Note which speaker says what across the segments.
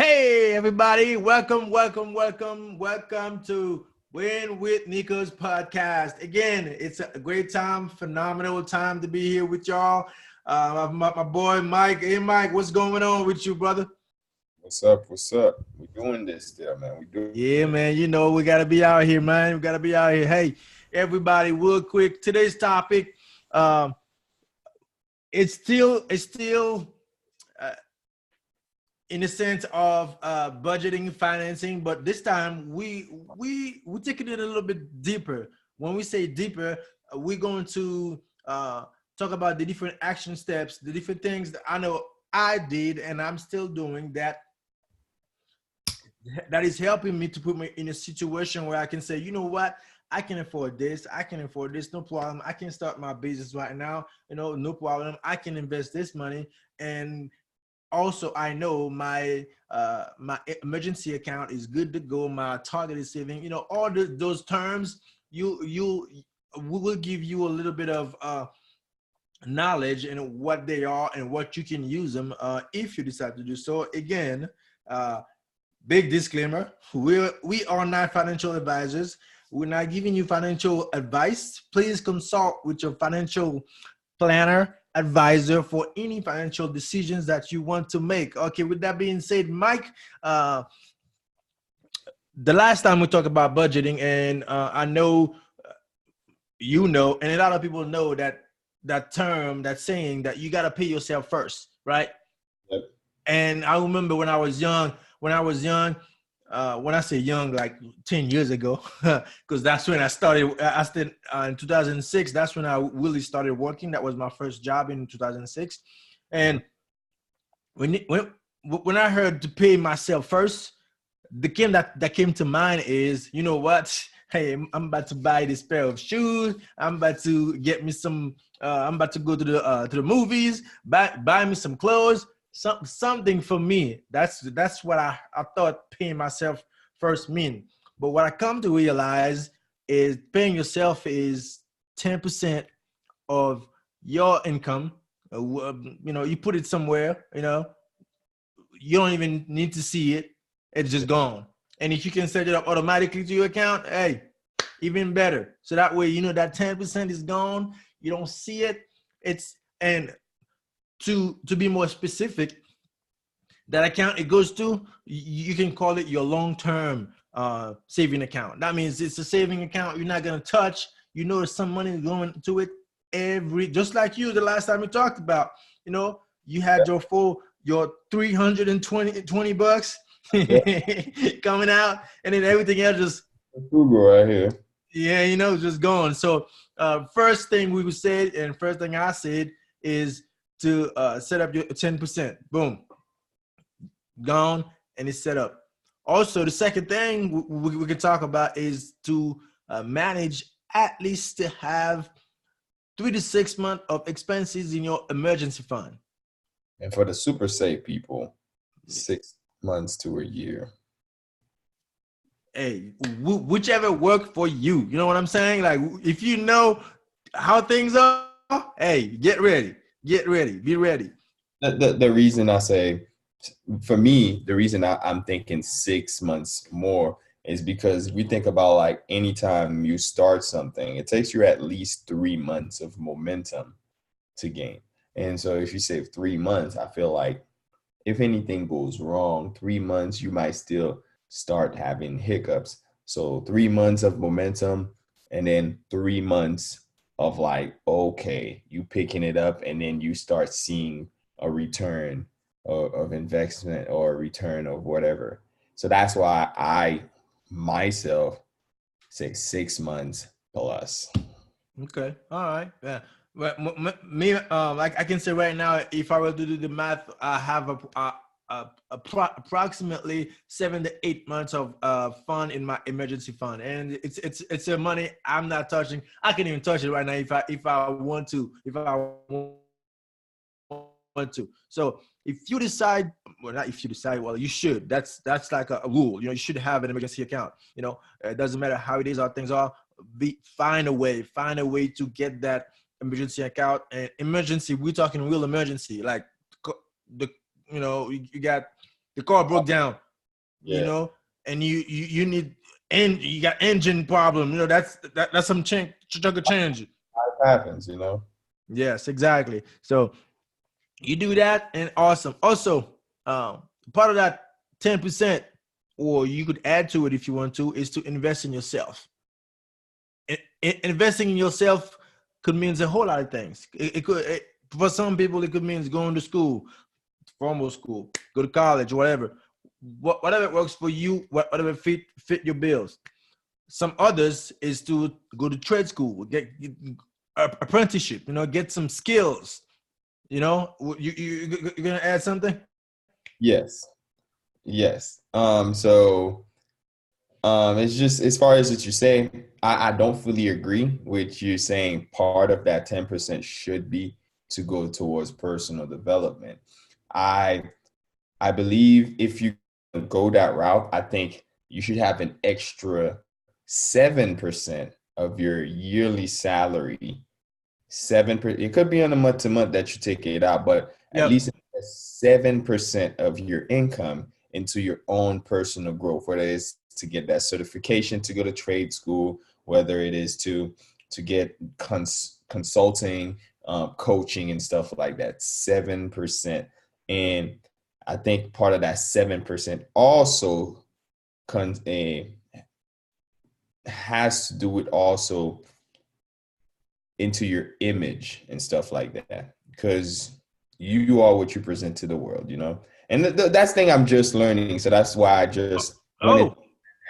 Speaker 1: Hey, everybody. Welcome to Win with Nico's podcast. Again, it's a great time, phenomenal time to be here with y'all. My boy, Mike. Hey, Mike, what's going on with you, brother?
Speaker 2: What's up? What's up? We doing this still, man. We doing
Speaker 1: Yeah,
Speaker 2: this.
Speaker 1: man. You know, we got to be out here, man. We got to be out here. Hey, everybody, real quick. Today's topic, um, it's still uh, in the sense of budgeting, financing, but this time we taking it a little bit deeper. When we say deeper, we're going to talk about the different action steps, the different things that I know I did and I'm still doing that is helping me to put me in a situation where I can say, you know what, I can afford this, I can afford this, no problem. I can start my business right now, no problem. I can invest this money, and also I know my emergency account is good to go. My targeted saving, all those terms. You we will give you a little bit of knowledge and what they are and what you can use them if you decide to do so. Again, uh, big disclaimer: we are not financial advisors. We're not giving you financial advice. Please consult with your financial planner, advisor for any financial decisions that you want to make. Okay, with that being said, Mike, uh, the last time we talked about budgeting, and I know and a lot of people know that term, that saying that you got to pay yourself first, right?
Speaker 2: Yep.
Speaker 1: And I remember when I was young, when I say young, like 10 years ago, because that's when I started. I started in 2006. That's when I really started working. That was my first job in 2006. And when when I heard to pay myself first, that came to mind is, you know what? Hey, I'm about to buy this pair of shoes. I'm about to get me some. I'm about to go to the movies. Buy me some clothes. Something for me. That's what I thought paying myself first mean. But what I come to realize is paying yourself is 10% of your income. You put it somewhere. You don't even need to see it. It's just gone. And if you can set it up automatically to your account, hey, even better. So that way, that 10% is gone. You don't see it. And to be more specific, that account it goes to, you can call it your long-term saving account. That means it's a saving account you're not going to touch. There's some money going to it just like you, the last time we talked about, you had your 320 bucks
Speaker 2: Yeah.
Speaker 1: coming out, and then everything else just,
Speaker 2: Google right here.
Speaker 1: yeah, just gone. So first thing we said, and first thing I said, is to set up your 10%. Boom, gone, and it's set up. Also, the second thing we can talk about is to manage, at least to have 3 to 6 months of expenses in your emergency fund.
Speaker 2: And for the super safe people, 6 months to a year.
Speaker 1: Hey, whichever worked for you. You know what I'm saying? Like, if you know how things are, hey, get ready, be ready.
Speaker 2: The reason I say, for me, the reason I'm thinking 6 months more is because we think about like anytime you start something, it takes you at least 3 months of momentum to gain. And so if you save 3 months, I feel like if anything goes wrong, 3 months, you might still start having hiccups. So 3 months of momentum, and then 3 months of like, okay, you picking it up, and then you start seeing a return of investment or a return of whatever. So that's why I myself say 6 months plus.
Speaker 1: Okay, all right, yeah. But me, like I can say right now, if I were to do the math, I have approximately 7 to 8 months of fund in my emergency fund, and it's a money I'm not touching. I can even touch it right now if I want to, So if you decide, well, not if you decide, well, you should. That's like a rule. You should have an emergency account. It doesn't matter how it is, how things are. Find a way to get that emergency account. And emergency, we're talking real emergency, like the you got The car broke down, you
Speaker 2: Yeah.
Speaker 1: know, and you need, and you got engine problem. You know, that's some chunk of change.
Speaker 2: Life happens, you know.
Speaker 1: Yes, exactly. So you do that, and awesome. Also, part of that 10%, or you could add to it if you want to, is to invest in yourself. Investing in yourself could mean a whole lot of things. For some people, it could mean going to school, formal school, go to college, whatever. Whatever works for you, whatever fit your bills. Some others is to go to trade school, get apprenticeship, you know, get some skills. You know, you're gonna add something?
Speaker 2: Yes. Yes. It's just as far as what you say, I don't fully agree with you saying part of that 10% should be to go towards personal development. I I believe if you go that route, I think you should have an extra 7% of your yearly salary. 7%. It could be on a month to month that you take it out, but at
Speaker 1: Yep.
Speaker 2: least 7% of your income into your own personal growth, whether it's to get that certification to go to trade school, whether it is to get consulting, coaching, and stuff like that. 7%, and I think part of that 7% also has to do with also into your image and stuff like that, because you are what you present to the world, you know. And that's the thing I'm just learning, so that's why I just wanted.
Speaker 1: Oh,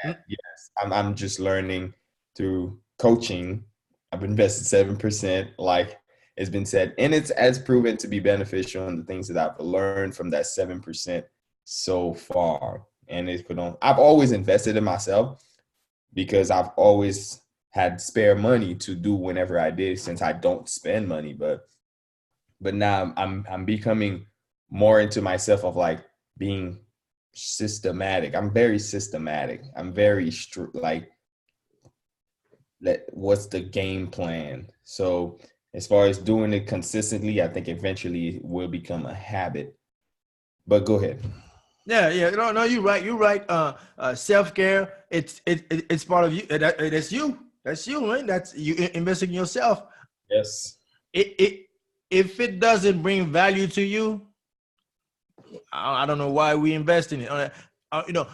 Speaker 1: mm,
Speaker 2: Yes, I'm just learning through coaching. I've invested 7%, like it's been said, and it's as proven to be beneficial in the things that I've learned from that 7% so far. And it could on. I've always invested in myself because I've always had spare money to do whenever I did, since I don't spend money. But now I'm becoming more into myself of like being systematic. I'm very systematic. I'm very like what's the game plan? So as far as doing it consistently, I think eventually it will become a habit. But go ahead.
Speaker 1: yeah, yeah. No, no, you're right. You're right. Self care. It's part of you. That's you. That's you, man. That's you investing in yourself.
Speaker 2: Yes.
Speaker 1: It if it doesn't bring value to you, I don't know why we invest in it. You know,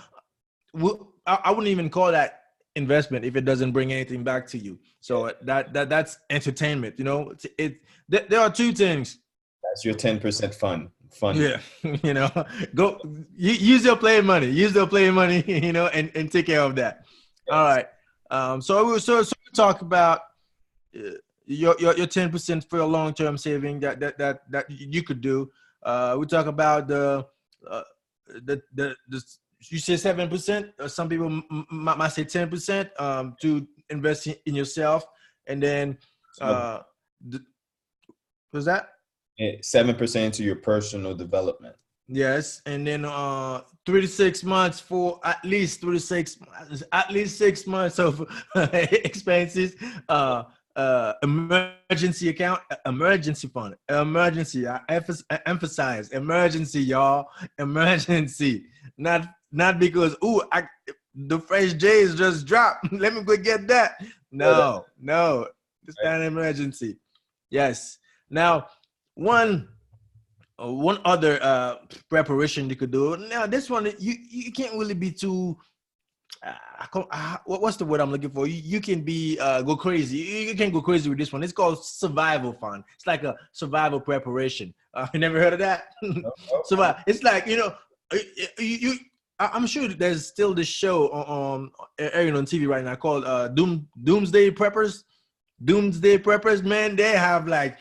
Speaker 1: I wouldn't even call that investment if it doesn't bring anything back to you. So that's entertainment. You know, there are two things.
Speaker 2: That's your 10% fun.
Speaker 1: Yeah, you know, go use your play money. Use your play money. You know, and take care of that. All
Speaker 2: Yes.
Speaker 1: right. So we talk about your 10% for your long term saving that you could do. We talk about uh, the you say 7%. Some people might say 10% to invest in yourself, and then
Speaker 2: So
Speaker 1: uh, was that
Speaker 2: 7% to your personal development.
Speaker 1: yes, and then 3 to 6 months for at least 6 months of expenses. Emergency account, emergency fund, emergency. I emphasize emergency, y'all. Emergency, not because the fresh J's just dropped. Let me go get that.
Speaker 2: Yeah, that's
Speaker 1: No, it's
Speaker 2: right.
Speaker 1: not an emergency. Yes. Now, one one other preparation you could do. Now, this one you can't really be too. What's the word I'm looking for? You can be go crazy. You can go crazy with this one. It's called survival fund. It's like a survival preparation. You never heard of that?
Speaker 2: No, no, no.
Speaker 1: Survive. It's like you. I'm sure there's still this show airing on TV right now called Doomsday Preppers. Doomsday Preppers, man, they have like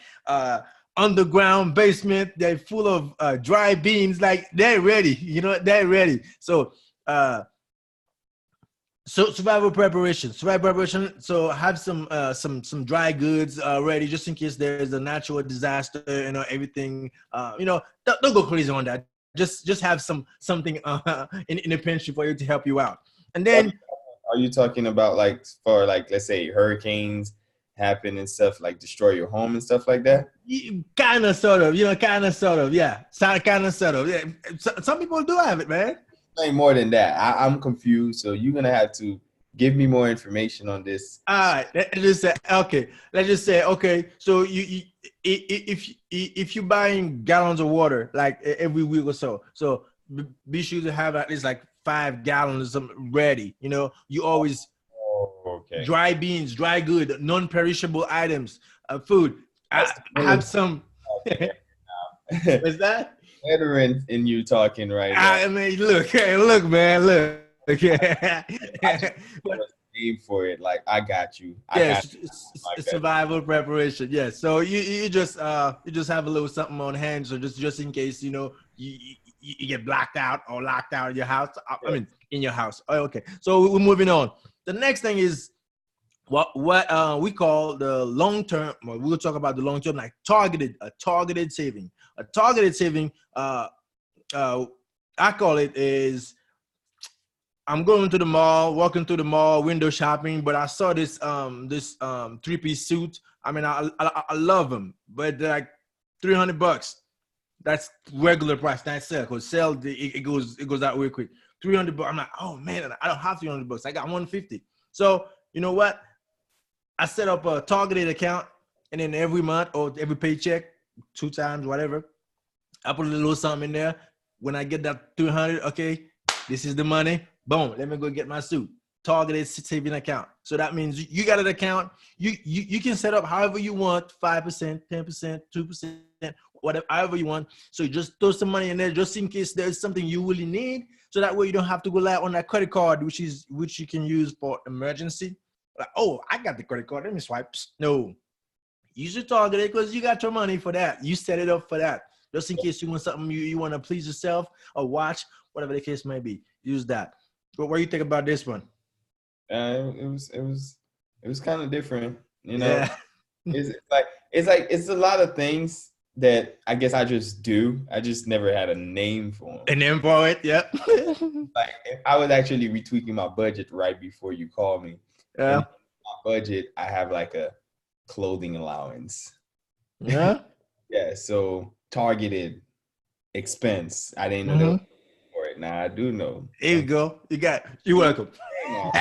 Speaker 1: underground basement. They're full of dry beans. Like they're ready. You know, they're ready. Uh, so survival preparation. So have some dry goods ready just in case there's a natural disaster. You know, everything. Don't go crazy on that. Just have something in the pantry for you to help you out. And
Speaker 2: Are
Speaker 1: then
Speaker 2: you, are you talking about like for like let's say hurricanes happen and stuff, like destroy your home and stuff like that?
Speaker 1: Kind of, sort of, kind of, sort of, yeah. Kind of, sort of, yeah. Some people do have it, man.
Speaker 2: Explain more than that. I'm confused, so you're gonna have to give me more information on this.
Speaker 1: All right, let's just say okay. Let's just say okay. So if you buying gallons of water like every week or so, so be sure to have at least like 5 gallons of something ready. You always
Speaker 2: Oh, okay.
Speaker 1: dry beans, dry good, non-perishable items, food. I have some. What's that?
Speaker 2: Veteran in you talking right now.
Speaker 1: I mean, look, hey, look, man, look. Yeah. But
Speaker 2: Name for it, like I got you.
Speaker 1: yes,
Speaker 2: Like that.
Speaker 1: survival preparation. Yes, so you just have a little something on hand, so just in case you get blacked out or locked out of your house. I mean, in your house. Oh, okay, so we're moving on. The next thing is what we call the long term. Well, we'll talk about the long term, like targeted saving. A targeted saving. I call it is. I'm going to the mall, walking through the mall, window shopping, but I saw this 3-piece suit. I mean, I love them, but they're like $300. That's regular price, not sale. Cause sale it goes out real quick. $300. I'm like, oh man, I don't have $300. I got $150. So you know what? I set up a targeted account, and then every month or every paycheck, 2 times, whatever, I put a little something in there. When I get that 300, okay, this is the money. Boom, let me go get my suit. Targeted saving account. So that means you got an account. You can set up however you want, 5%, 10%, 2%, whatever, however you want. So you just throw some money in there just in case there's something you really need. So that way you don't have to rely on that credit card, which you can use for emergency. Like, oh, I got the credit card. Let me swipe. No. Use your targeted because you got your money for that. You set it up for that. Just in case you want something you want to please yourself or watch, whatever the case may be. Use that. What do you think about this one?
Speaker 2: It was kind of different,
Speaker 1: Yeah.
Speaker 2: It's a lot of things that I guess I just do. I just never had a name for them.
Speaker 1: A name for it, yep.
Speaker 2: Like I was actually retweaking my budget right before you called me.
Speaker 1: Yeah.
Speaker 2: And my budget, I have like a clothing allowance.
Speaker 1: Yeah.
Speaker 2: Yeah, so targeted expense. I didn't know that was for it. Now I do know.
Speaker 1: There you go. You're welcome. All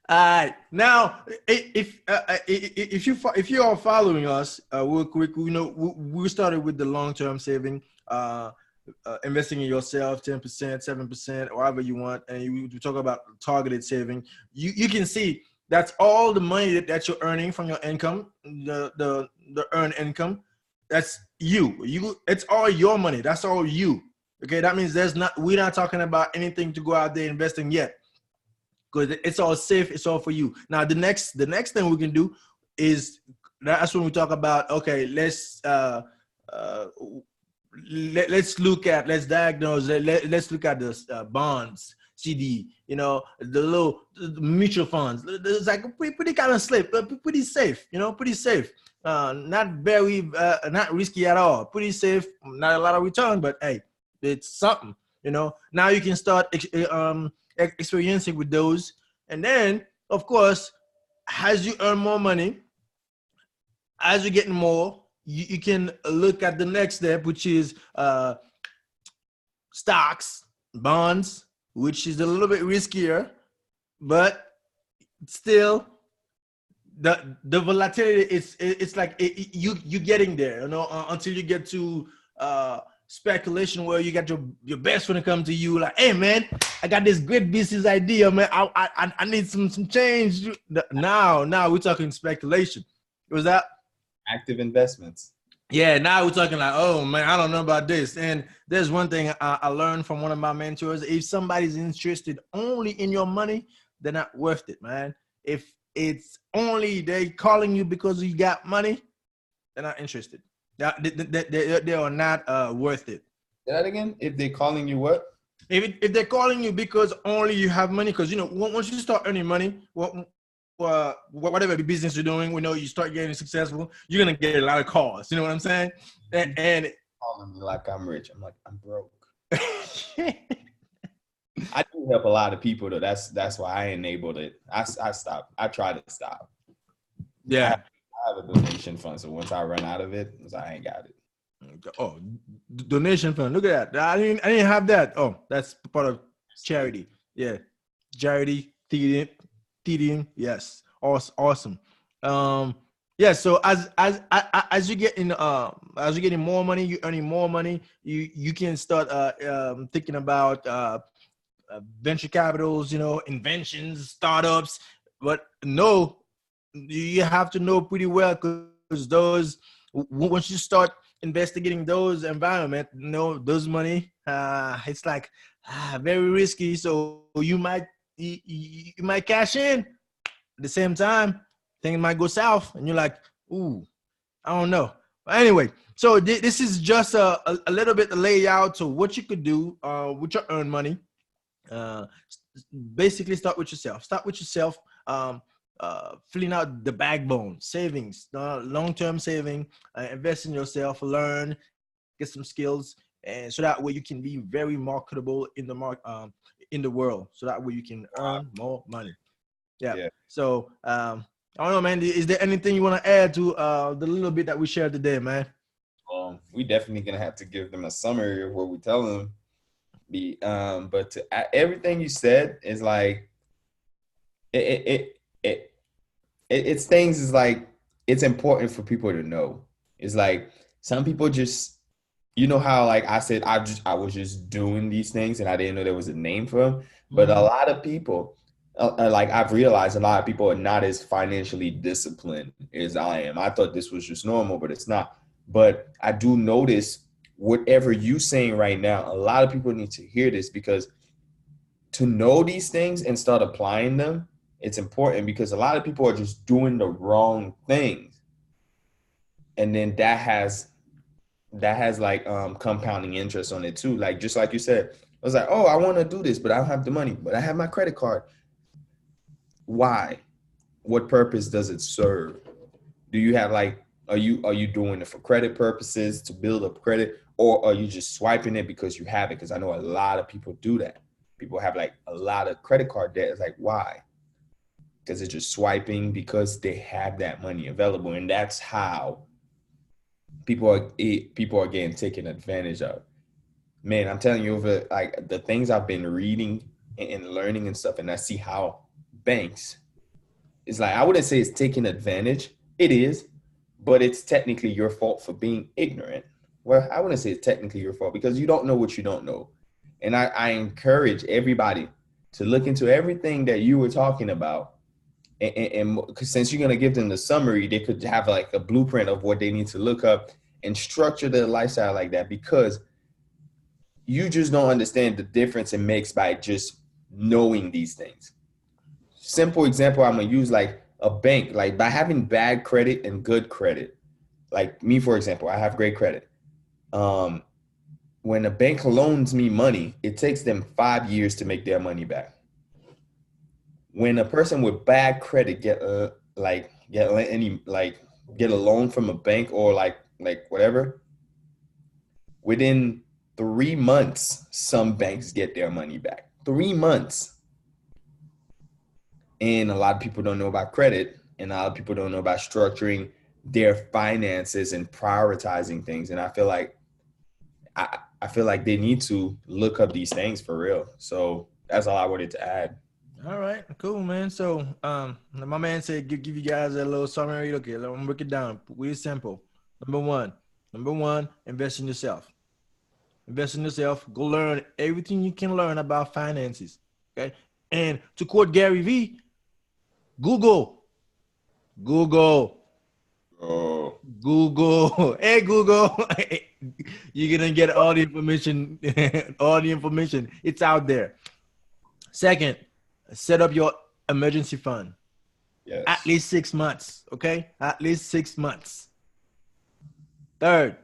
Speaker 1: right. Now, if you are following us, real quick, we started with the long-term saving, investing in yourself, 10%, 7%, however you want, and we talk about targeted saving. You can see that's all the money that you're earning from your income, the earned income. That's you. It's all your money. That's all you. Okay, that means we're not talking about anything to go out there investing yet, because it's all safe. It's all for you. Now, the next thing we can do is that's when we talk about, okay, let's diagnose. Let's look at the bonds, CD. The mutual funds. It's like pretty kind of safe, but pretty safe. Pretty safe. Not very, not risky at all. Pretty safe. Not a lot of return, but hey, it's something. Now you can start experiencing with those, and then of course, as you earn more money, as you're getting more, you can look at the next step, which is stocks, bonds, which is a little bit riskier, but still the volatility it's like you getting there, until you get to speculation where you got your best friend to come to you like, hey man, I got this great business idea, man. I need some change. Now we're talking speculation. Was that
Speaker 2: Active investments?
Speaker 1: Yeah, now we're talking like, oh man, I don't know about this. And there's one thing I learned from one of my mentors: if somebody's interested only in your money, they're not worth it, man. If it's only they calling you because you got money, they're not interested. They are not worth it.
Speaker 2: Say that again. If they're calling you what?
Speaker 1: If they're calling you because only you have money, because once you start earning money, whatever business you're doing, you start getting successful, you're gonna get a lot of calls. You know what I'm saying? And
Speaker 2: calling me like I'm rich. I'm like, I'm broke. I do help a lot of people though. That's why I enabled it. I stopped. I try to stop.
Speaker 1: Yeah.
Speaker 2: I have a donation fund, so once I run out of it, I ain't got it.
Speaker 1: Oh, donation fund. Look at that. I didn't have that. Oh, that's part of charity. Yeah, charity, theater. Yes, awesome. Um, yeah. So as you get in, as you're getting more money, you're earning more money. You can start thinking about venture capitals. Inventions, startups. But no, you have to know pretty well, because once you start investigating those environment, those money, it's like very risky. So you might cash in. At the same time, things might go south, and you're like, ooh, I don't know. But anyway, so this is just a little bit the layout to what you could do with your earn money. Uh, Basically, start with yourself. Um, Filling out the backbone, savings, long-term saving, invest in yourself, learn, get some skills, and so that way you can be very marketable in the world. So that way you can earn more money. Yeah.
Speaker 2: Yeah.
Speaker 1: So I don't know, man. Is there anything you want to add to the little bit that we shared today, man?
Speaker 2: We definitely gonna have to give them a summary of what we tell them. But everything you said is like it's things is like it's important for people to know. It's like some people just how like I said I was just doing these things and I didn't know there was a name for them. But a
Speaker 1: Mm-hmm.
Speaker 2: lot of people like I've realized a lot of people are not as financially disciplined as I am. I thought this was just normal, but it's not. But I do notice whatever you saying right now, a lot of people need to hear this because to know these things and start applying them, it's important because a lot of people are just doing the wrong things. And then that has like compounding interest on it too. Like just like you said, I was like, oh, I want to do this, but I don't have the money, but I have my credit card. Why? What purpose does it serve? Do you have like are you doing it for credit purposes to build up credit, or are you just swiping it because you have it? Because I know a lot of people do that. People have like a lot of credit card debt. It's like, why? Because it's just swiping because they have that money available, and that's how people are getting taken advantage of. Man, I'm telling you, over like the things I've been reading and learning and stuff, and I see how banks, it's like I wouldn't say it's taking advantage. It is, but it's technically your fault for being ignorant. Well, I wouldn't say it's technically your fault because you don't know what you don't know. And I encourage everybody to look into everything that you were talking about. And since you're going to give them the summary, they could have like a blueprint of what they need to look up and structure their lifestyle like that, because you just don't understand the difference it makes by just knowing these things. Simple example I'm going to use, like a bank, like by having bad credit and good credit. Like me, for example, I have great credit. When a bank loans me money, it takes them 5 years to make their money back. When a person with bad credit get a loan from a bank or like whatever, within 3 months, some banks get their money back. 3 months. And a lot of people don't know about credit, and a lot of people don't know about structuring their finances and prioritizing things. And I feel like they need to look up these things for real. So that's all I wanted to add.
Speaker 1: All right, cool, man. So, my man said give you guys a little summary. Okay, let me break it down. Really simple. Number one, invest in yourself. Invest in yourself. Go learn everything you can learn about finances. Okay, and to quote Gary V, Google, Google,
Speaker 2: Oh,
Speaker 1: Google. Hey, Google, you're gonna get all the information. All the information. It's out there. Second, set up your emergency fund. At
Speaker 2: yes.
Speaker 1: least 6 months, okay? At least 6 months. Third,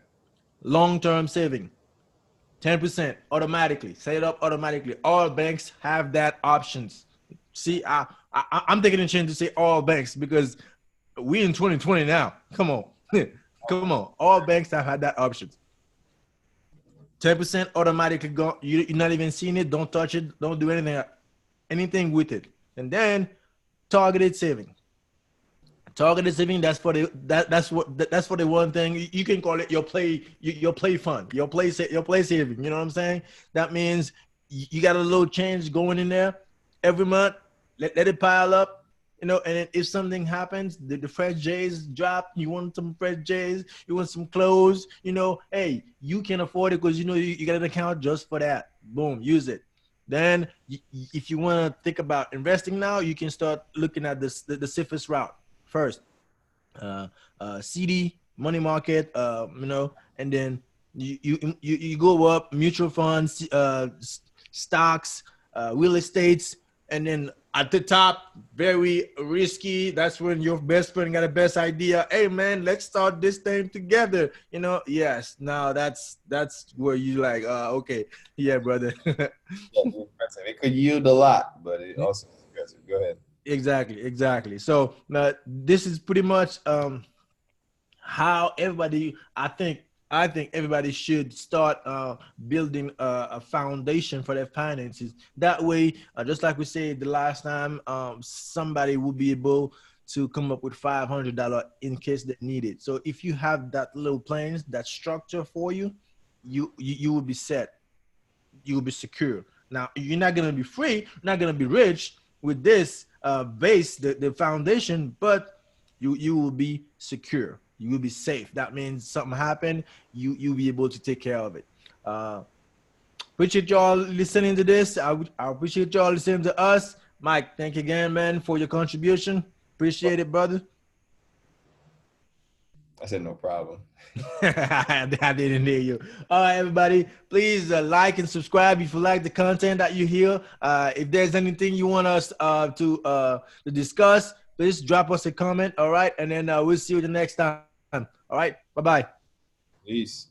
Speaker 1: long-term saving, 10% automatically. Set it up automatically. All banks have that options. See, I'm taking a chance to say all banks because we in 2020 now. Come on. Come on. All banks have had that option. 10% automatically go. You're not even seeing it. Don't touch it. Don't do anything with it. And then targeted saving. Targeted saving, that's for the that's for the one thing you can call it your play fund, your play saving. You know what I'm saying? That means you got a little change going in there every month. Let it pile up. You know, and then if something happens, the fresh J's drop, you want some fresh J's, you want some clothes, you know, hey, you can afford it because you know you got an account just for that. Boom, use it. Then if you want to think about investing now, you can start looking at the safest route first. uh, CD, money market, you know, and then you go up mutual funds, stocks, real estates, and then at the top, very risky. That's when your best friend got a best idea. Hey man, let's start this thing together. You know, yes. Now that's where you like, okay, yeah, brother.
Speaker 2: It could yield a lot, but it also is aggressive. Go ahead.
Speaker 1: Exactly. So this is pretty much how everybody. I think everybody should start building a foundation for their finances. That way, just like we said the last time, somebody will be able to come up with $500 in case they need it. So if you have that little plan, that structure for you, you will be set. You will be secure. Now you're not gonna be free, not gonna be rich with this base, the foundation, but you will be secure. You will be safe. That means something happened, you'll be able to take care of it. Appreciate y'all listening to this. I appreciate y'all listening to us. Mike, thank you again, man, for your contribution. Appreciate it, brother.
Speaker 2: I said no problem.
Speaker 1: I didn't hear you. All right, everybody, please like and subscribe if you like the content that you hear. If there's anything you want us to discuss, please drop us a comment. All right, and then we'll see you the next time. All right, bye-bye.
Speaker 2: Peace.